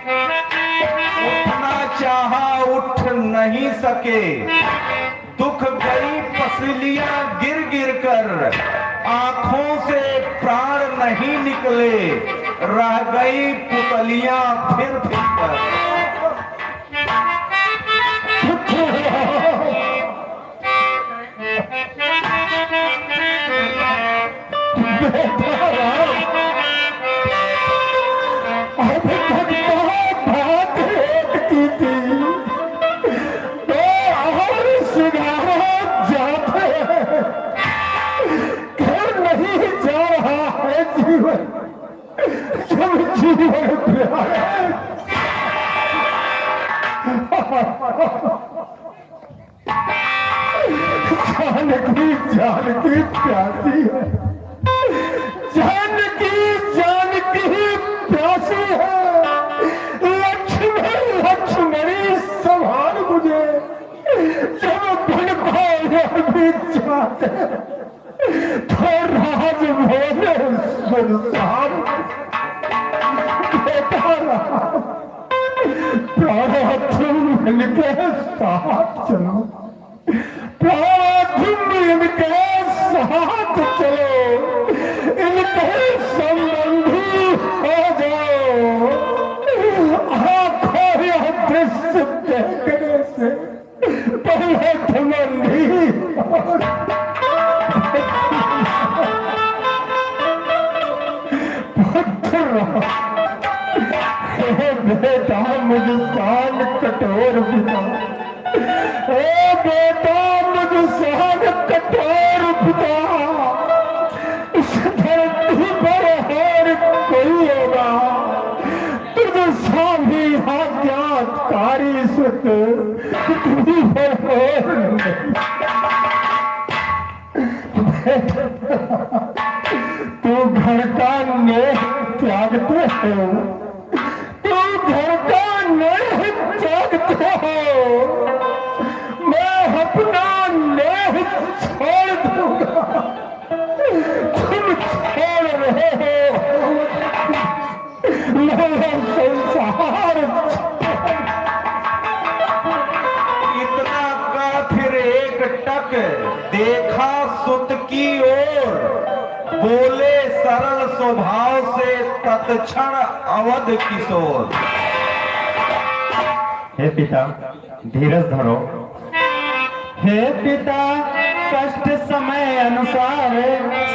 उठना चाहा उठ नहीं सके, दुख गई पसलियां गिर गिर कर, आंखों से प्राण नहीं निकले, रह गई पुतलियां फिर फिर कर। जानकी प्यासी है, जानकी प्यासी है। लक्ष्मण लक्ष्मणी संभाल मुझे, जब बन पाए जाते तो राज बोले सुनसान। बेटा प्राणा तुम मिलके साथ चलो, प्राणा तुम इनके साथ चलो, इनके संबंधी हो जाओ। आंखों यह दृश्य देखने से पहले संबंधी बेटा मुझसान कठोर पिता, ए बेटा मुझसान कठोर पिता, इस धरती पर और कोई होगा तुझ सामी आज्ञाकारी सुत तुझी पर तू घर का नेह त्यागते हो, घर का नेह त्यागते हो, मैं अपना नेह छोड़ दूंगा, तुम छोड़ रहे हो मेरा संसार। इतना का फिर एक टक देखा सुत की ओर, बोले सरल स्वभाव से तत्क्षण अवध किशोर। हे पिता धीरज धरो, हे पिता कष्ट समय अनुसार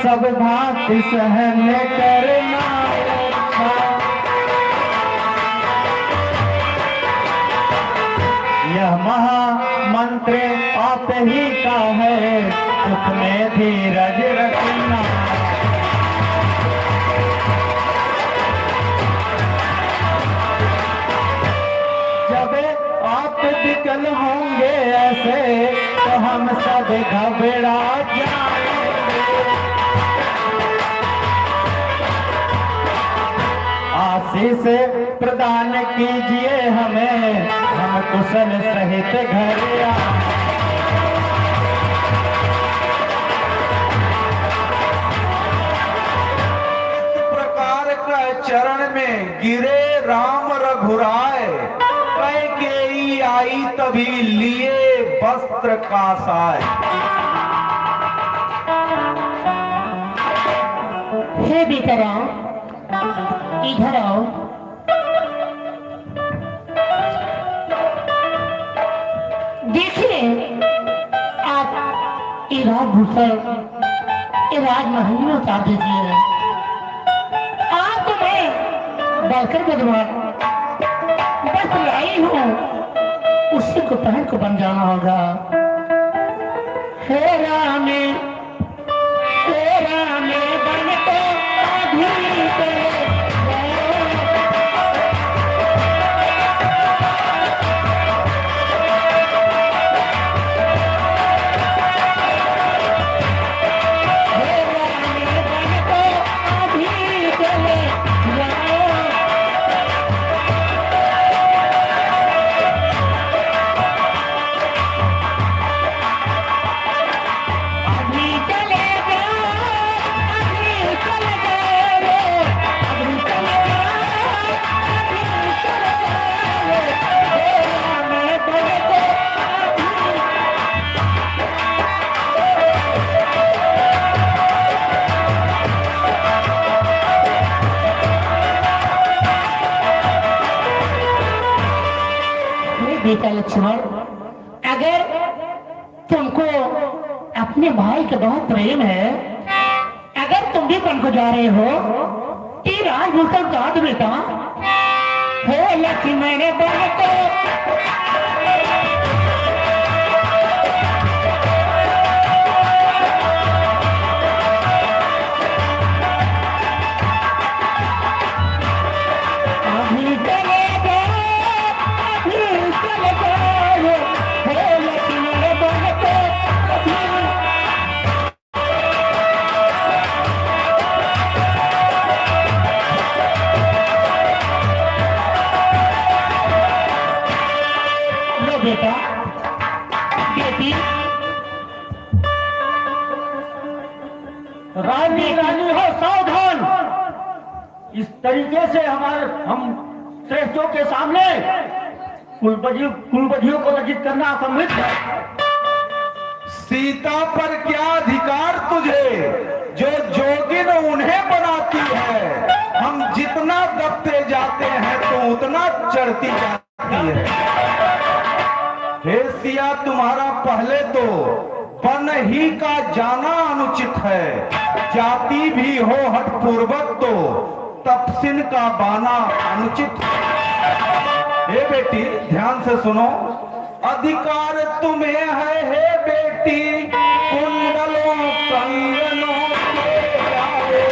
सब भांति सहन करना। यह महामंत्र आप ही का है, दुख में धीरज रखना। आप विकल होंगे ऐसे तो हम सब घबरा जाएंगे। आशीष प्रदान कीजिए हमें, हम कुशल सहित घर आए। इस प्रकार का चरण में गिरे राम रघुराय, कैकेयी आई तभी लिए वस्त्र का साय। हे बेटा इधर आओ। देखिए आप ये राजभूषण ये राजमहल में उतार दीजिए। आप तो मैं बढ़कर बदमाश बस लाई हूँ, उसी को पहन को बन जाना होगा। हे रामे बन को अभी तेरे अभी बेटा लक्ष्मण, अगर तुमको अपने भाई का बहुत प्रेम है, अगर तुम भी बन को जा रहे हो, ये राजभूषण कहा दो बेटा। हो लक्ष्मण बन को बेटा बेटी रानी रानी हो सावधान। इस तरीके से हम श्रेष्ठों के सामने कुलपतियों को लज्जित करना असंभव है। सीता पर क्या अधिकार तुझे, जो जोगिन उन्हें बनाती है। हम जितना दबते जाते हैं तो उतना चढ़ती जाती है। हे सिया, तुम्हारा पहले तो वन ही का जाना अनुचित है। जाति भी हो हठपूर्वक तो तपसिन का बाना अनुचित है। हे बेटी ध्यान से सुनो, अधिकार तुम्हें है हे बेटी, कुंडलों कंगनों के आओ।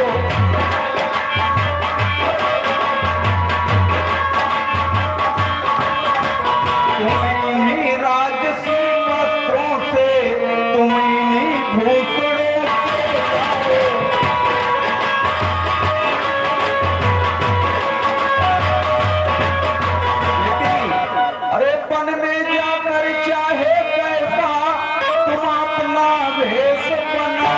तुम्हें राजसी वस्त्रों से, तुम्हें भूषणों से अरे वन में जाकर चाहे कैसा तुम अपना भेष बना।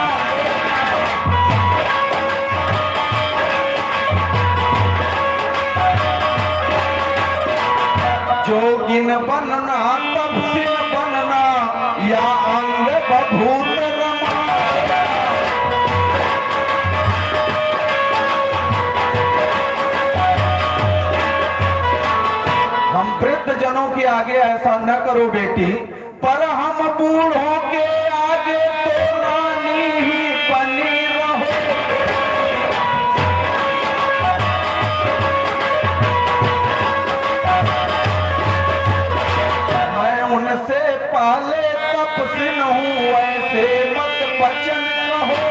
जोगिन बनना तपसिन बनना या अंग बभूत रमा। हम वृद्ध जनों के आगे ऐसा न करो बेटी, पर हम बूढ़ों के आगे तो रानी ही बनी रहो। मैं उनसे पहले तपस्विन हूँ, ऐसे मत वचन कहो।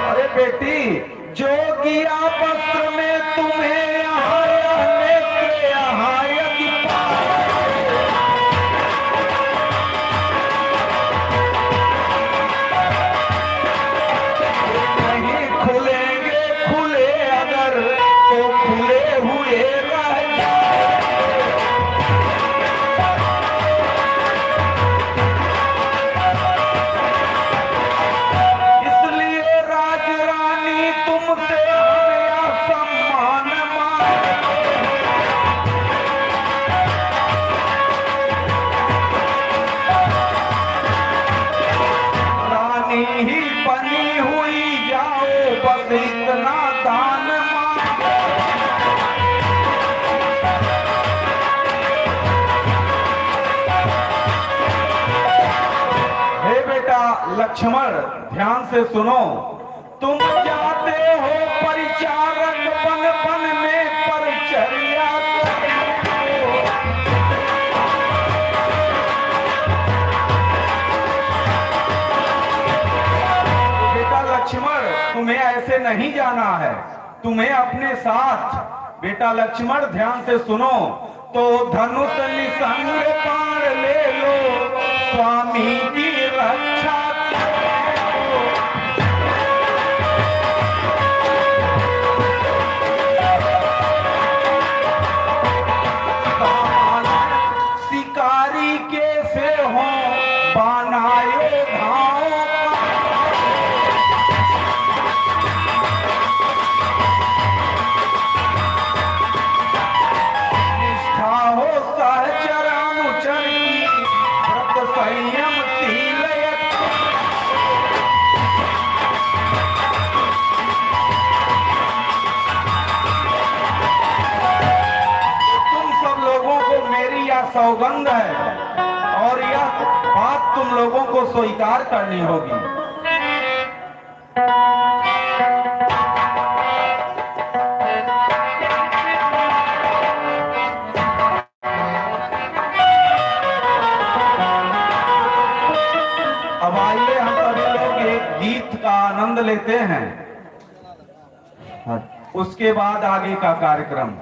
अरे बेटी, जोगिया वस्त्र में तुम्हें यहाँ रहने के यहाँ यदि नहीं खुलेंगे खुले अगर, तो खुले हुए रह जाओ। इसलिए राज रानी तुमसे हमें सम्मान मांगे। रानी ही बनी हुई जाओ, बस इतना दान मांगो। हे बेटा लक्ष्मण ध्यान से सुनो, तुम जाते हो परिचारक बन बन में परिचर्या करने को। बेटा लक्ष्मण तुम्हें ऐसे नहीं जाना है, तुम्हें अपने साथ। बेटा लक्ष्मण ध्यान से सुनो, तो धनुष निसंग बाण ले लो, स्वामी की रक्षा करो। शिकारी कैसे हो बनाए घाव का। निष्ठा हो सहचर अनुचर की, व्रत संयम शील यत्न। सौगंध है और यह बात तुम लोगों को स्वीकार करनी होगी। अब आइए हम सभी लोग एक गीत का आनंद लेते हैं, उसके बाद आगे का कार्यक्रम।